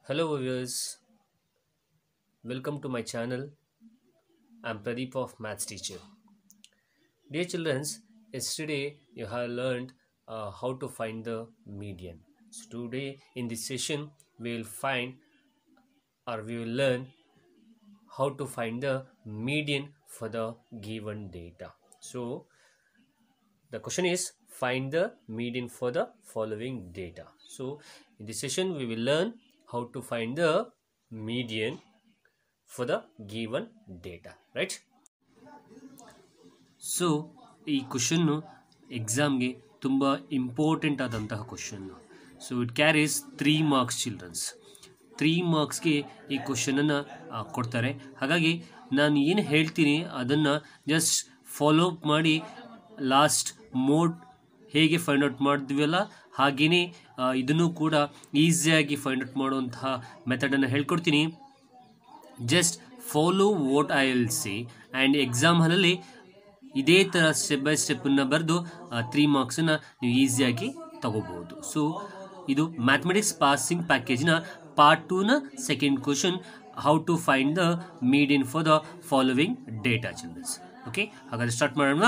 Hello viewers, welcome to my channel. I'm Pradeep of Maths teacher. Dear children, yesterday you have learned how to find the median. So today in this session we will learn how to find the median for the given data. So the question is find the median for the following data. So in this session we will learn how to find the median for the given data, right? So ಈ question ಎಕ್ಸಾಮ್ಗೆ ತುಂಬ important ಆದಂತಹ question. So it carries 3 marks childrens. 3 ಮಾರ್ಕ್ಸ್ಗೆ ಈ ಕ್ವಶನನ್ನು ಕೊಡ್ತಾರೆ. ಹಾಗಾಗಿ ನಾನು ಏನು ಹೇಳ್ತೀನಿ ಅದನ್ನು ಜಸ್ಟ್ ಫಾಲೋ ಅಪ್ ಮಾಡಿ ಲಾಸ್ಟ್ ಮೋಡ್ ಹೇಗೆ ಫೈಂಡ್ ಔಟ್ ಮಾಡಿದ್ವಲ್ಲ ಹಾಗೆಯೇ ಇದನ್ನು ಕೂಡ ಈಸಿಯಾಗಿ ಫೈಂಡ್ ಔಟ್ ಮಾಡುವಂತಹ ಮೆಥಡನ್ನು ಹೇಳ್ಕೊಡ್ತೀನಿ. Just follow what I will say and exam ಹಾಲಲ್ಲಿ ಇದೇ ಥರ ಸ್ಟೆಪ್ ಬೈ ಸ್ಟೆಪ್ಪನ್ನು ಬರೆದು 3 ಮಾರ್ಕ್ಸನ್ನು ನೀವು ಈಸಿಯಾಗಿ ತಗೋಬೋದು. ಸೊ ಇದು ಮ್ಯಾಥಮೆಟಿಕ್ಸ್ ಪಾಸಿಂಗ್ ಪ್ಯಾಕೇಜ್ನ ಪಾರ್ಟ್ 2ನ second question, how to find the median for the following data children's. Okay, ಹಾಗಾದ್ರೆ ಸ್ಟಾರ್ಟ್ ಮಾಡೋಣ.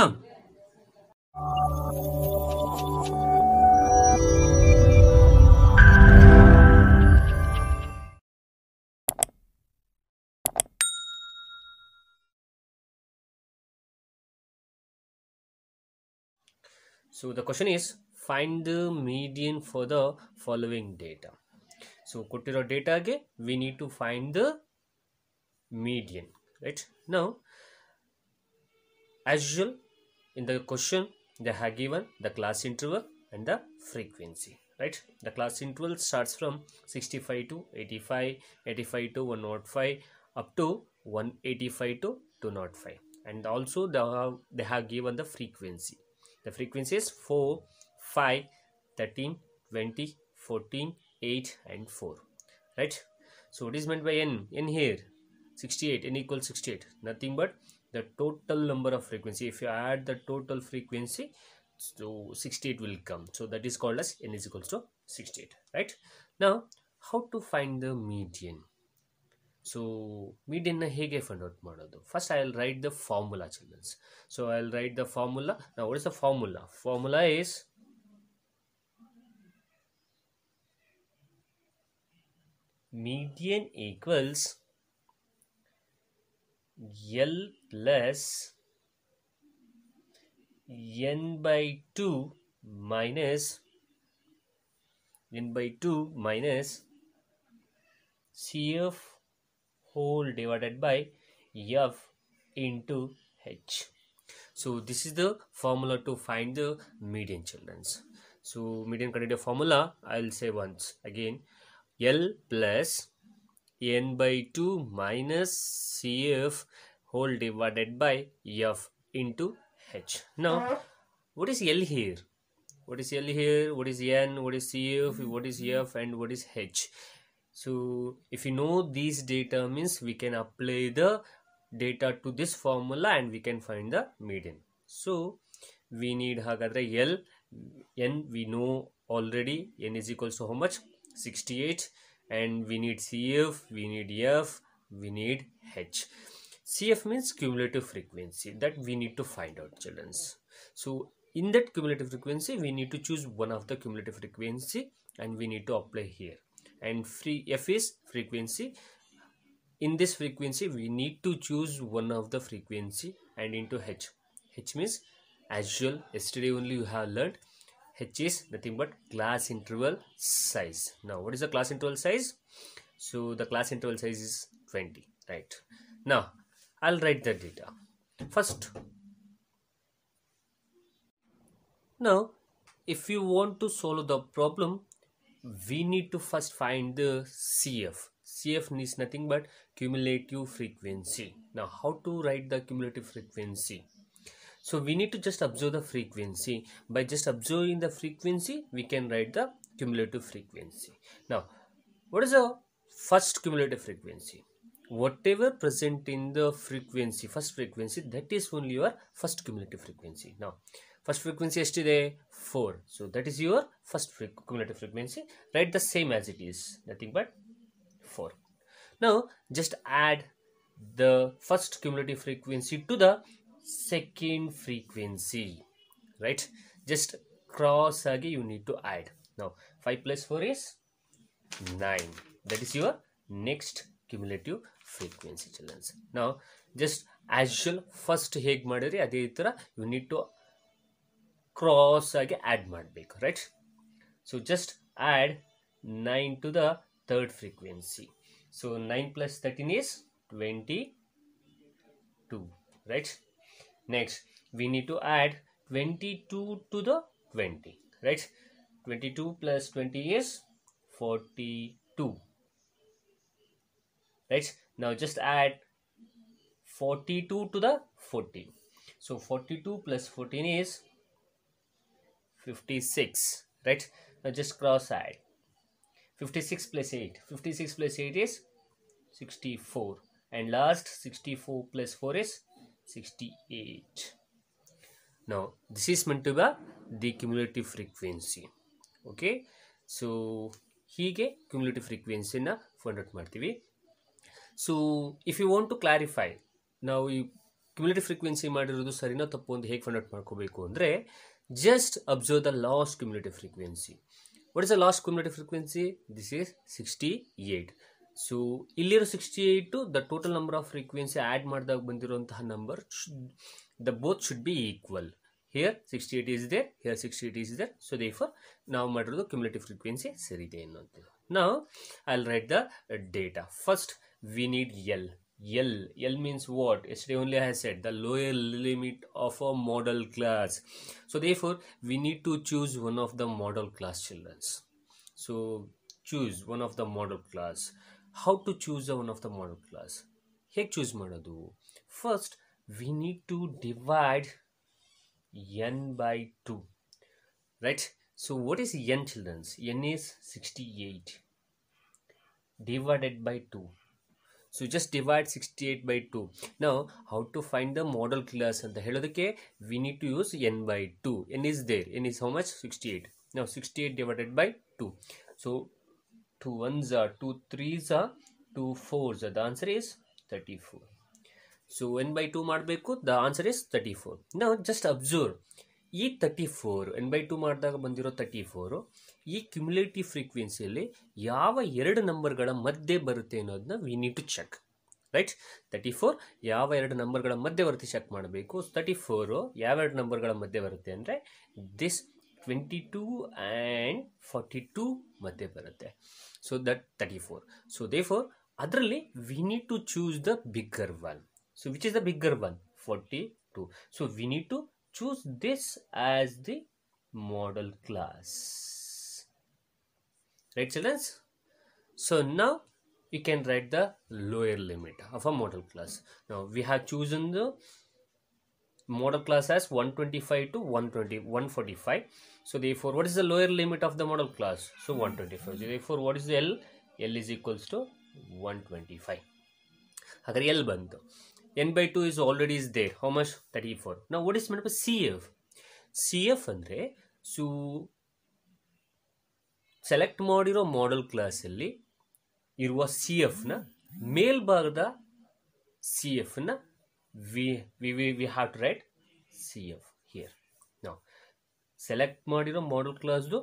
So the question is find the median for the following data. So ಕೊಟ್ಟಿರೋ ಡೇಟಾಗೆ we need to find the median, right? Now as usual in the question they have given the class interval and the frequency, right? The class interval starts from 65 to 85, 85 to 105, up to 185 to 205, and also they have given the frequency. The frequency is 4, 5, 13, 20, 14, 8 and 4, right? So what is meant by n? N here 68, n equals 68, nothing but the total number of frequency. If you add the total frequency, so 68 will come. So that is called as n is equals to 68, right? Now how to find the median? So median na hege find out ಮಾಡೋದು? First I will write the formula children. So I will write the formula. Now what is the formula? Formula is median equals L plus n by 2 minus CF whole divided by F into H. So this is the formula to find the median children. So median consider formula I will say once again, L plus n by 2 minus CF whole divided by F into H. Now what is L here? What is L here? What is n? What is CF? What is F? And what is H? So if you know these data means we can apply the data to this formula and we can find the median. So we need hagadre L, n we know already, n is equals to how much? 68, and we need CF, we need F, we need H. CF means cumulative frequency that we need to find out children. So in that cumulative frequency we need to choose one of the cumulative frequency and we need to apply here. And F is frequency. In this frequency we need to choose one of the frequency and into H. H means as usual yesterday only you have learned, H is nothing but class interval size. Now what is the class interval size? So the class interval size is 20, right? Now I'll write the data first. Now if you want to solve the problem we need to first find the CF. CF is nothing but cumulative frequency. Now how to write the cumulative frequency? So we need to just observe the frequency. By just observing the frequency we can write the cumulative frequency. Now what is the first cumulative frequency? Whatever present in the frequency, first frequency, that is only your first cumulative frequency. Now first frequency yesterday 4, so that is your first cumulative frequency. Write the same as it is, nothing but 4. Now just add the first cumulative frequency to the second frequency, right? Just cross again, you need to add. Now 5 plus 4 is 9. That is your next cumulative frequency children. Now just as usual first ಹೇಗೆ ಮಾಡಿರಿ ಅದೇ ತರ you need to cross ಆಗಿ add ಮಾಡಬೇಕು, right? So just add 9 to the third frequency. So 9 plus 13 is 22, right? Next we need to add 22 to the 20, right? 22 plus 20 is 42, right? Now just add 42 to the 14. So 42 plus 14 is 56, right? Now just cross add 56 plus 8. 56 plus 8 is 64, and last 64 plus 4 is 68. Now this is meant to be the cumulative frequency. Okay, so ಹೀಗೆ cumulative frequency ನ find out ಮಾಡ್ತೀವಿ. So if you want to clarify, ನಾವು ಈ cumulative frequency ಮಾಡಿರೋದು ಸರಿನೋ ತಪ್ಪು ಅಂತ ಹೇಗೆ find out ಮಾಡ್ಕೋಬೇಕು ಅಂದರೆ, just observe the last cumulative frequency. What is the last cumulative frequency? This is 68. So ಇಲ್ಲಿರೋ 68 the total number of frequency add ಮಾಡಿದಾಗ ಬಂದಿರುವಂತಹ number the both should be equal. Here 68 is there, here 68 is there, so therefore ನಾವು ಮಾಡಿರೋದು cumulative frequency ಸರಿ ಇದೆ ಅನ್ನೋದು. Now I'll write the data. First we need L means what? Yesterday only I said the lower limit of a model class. So therefore we need to choose one of the model class children. So choose one of the model class. How to choose one of the model class? ಹೇಗೆ choose ಮಾಡೋದು? First we need to divide n by 2, right? So what is n children? N is 68 divided by 2. So just divide 68 by 2. Now how to find the model class ಅಂತ ಹೇಳೋದಕ್ಕೆ we need to use n by 2. n is there. n is how much? 68. Now 68 divided by 2. So 2 1s are 2 3s are 2 4s are. The answer is 34. So n by 2 ಮಾಡಬೇಕು, the answer is 34. Now just observe ಈ 34 n by 2 ಮಾಡಿದಾಗ ಬಂದಿರೋ 34 ಈ cumulative ಫ್ರೀಕ್ವೆನ್ಸಿಯಲ್ಲಿ ಯಾವ ಎರಡು ನಂಬರ್ಗಳ ಮಧ್ಯೆ ಬರುತ್ತೆ ಅನ್ನೋದನ್ನ we need to check, right? 34 ಯಾವ ಎರಡು ನಂಬರ್ಗಳ ಮಧ್ಯೆ ಬರುತ್ತೆ ಚೆಕ್ ಮಾಡಬೇಕು. 34 ಯಾವೆರಡು ನಂಬರ್ಗಳ ಮಧ್ಯೆ ಬರುತ್ತೆ ಅಂದರೆ ದಿಸ್ 22 and 42 ಮಧ್ಯೆ ಬರುತ್ತೆ. So that 34. ಸೊ ದೇರ್ಫೋರ್ ಅದರಲ್ಲಿ we need to choose the bigger one. So which is the bigger one? 42. So we need to choose this as the model class, right children? So now we can write the lower limit of a model class. Now we have chosen the model class as 125 to 145. So therefore what is the lower limit of the model class? So 125. So therefore what is the L? L is equals to 125. Agar L bantu, n by 2 is already is there. How much? 34. Now what is meant by CF? CF andre so select ಮಾಡಿರೋ model class ಅಲ್ಲಿ ಇರುವ CF ನ ಮೇಲ್ಭಾಗದ CF ನ we have to write CF here. Now select ಮಾಡಿರೋ model class ದು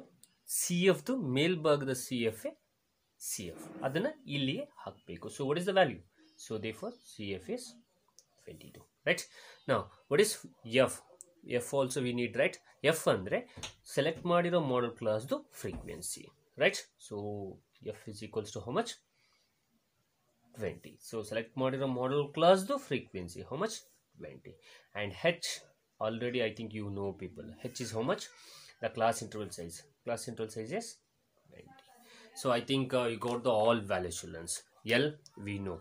CF ದು ಮೇಲ್ಭಾಗದ CF ಅದನ್ನ ಇಲ್ಲಿ ಹಾಕಬೇಕು. So what is the value? So therefore CF is 22, right? Now what is F? F also we need, right? F andre select ಮಾಡಿರೋ model class ದು frequency, right? So F is equals to how much? 20. So select ಮಾಡಿರೋ model class ದು frequency how much? 20. And H already I think you know people. H is how much? The class interval size. Class interval size is 20. So I think you got the all values children. L we know,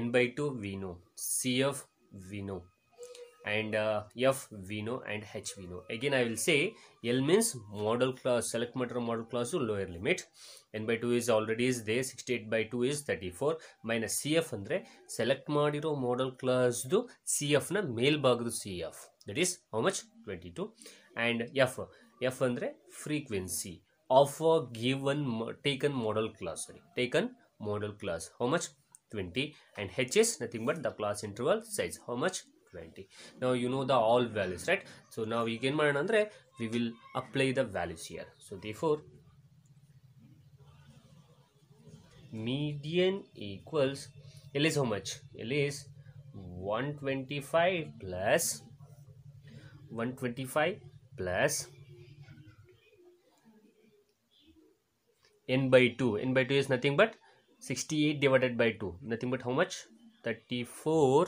n by 2 we know, CF we know, and F we know, and H we know. Again I will say L means model class, select ಮಾಡಿರೋ model class lower limit. n by 2 is already is there. 68 by 2 is 34 minus CF ಅಂದ್ರೆ select ಮಾಡಿರೋ model class ದು CF ನ ಮೇಲ್ಭಾಗದ CF, that is how much? 22. And F ಅಂದ್ರೆ frequency of a given taken model class. model class. How much? 20. And H is nothing but the class interval size. How much? 20. Now you know the all values, right? So now we can we will apply the values here. So therefore median equals L is how much? L is 125 plus 125 plus n by 2. N by 2 is nothing but 68 divided by 2. Nothing but how much? 34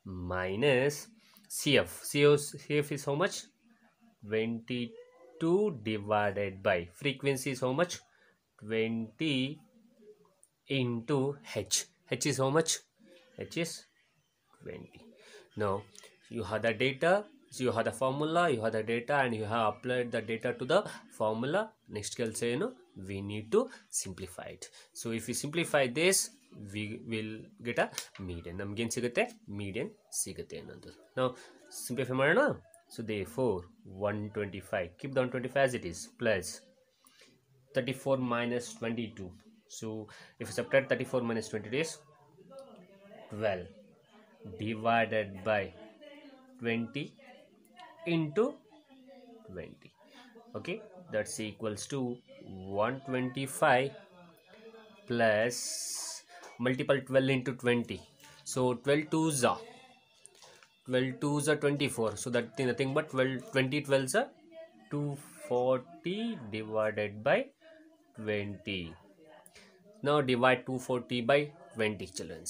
minus CF. CF is how much? 22 divided by frequency is how much? 20 into H. H is how much? H is 20. Now you have the data, so you have the formula, you have the data, and you have applied the data to the formula. Next say we need to simplify it. So if we simplify this, we will get a median. Namgen sigate median sigate another. Now simplify marana. So therefore 125, keep down 25 as it is, plus 34 minus 22. So if you subtract 34 minus 22 is 12 divided by 20 into 20. Okay, that's equals to 125 plus multiple 12 into 20. So 12 twos are 24. So that is nothing but 20 12s are 240 divided by 20. Now divide 240 by 20, children.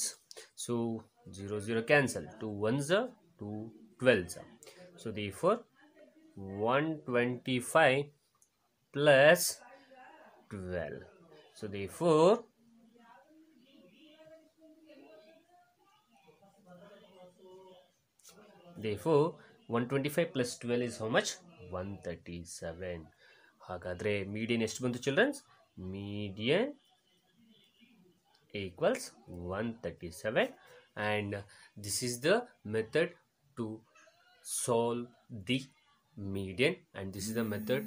So 0 0 cancel, 2 1s are 2 12s are. So therefore 125 plus 12. So therefore 125 plus 12 is how much? 137. Hagadre median ಎಷ್ಟು ಬಂತು children? Median equals 137, and this is the method to solve the median, and this is the method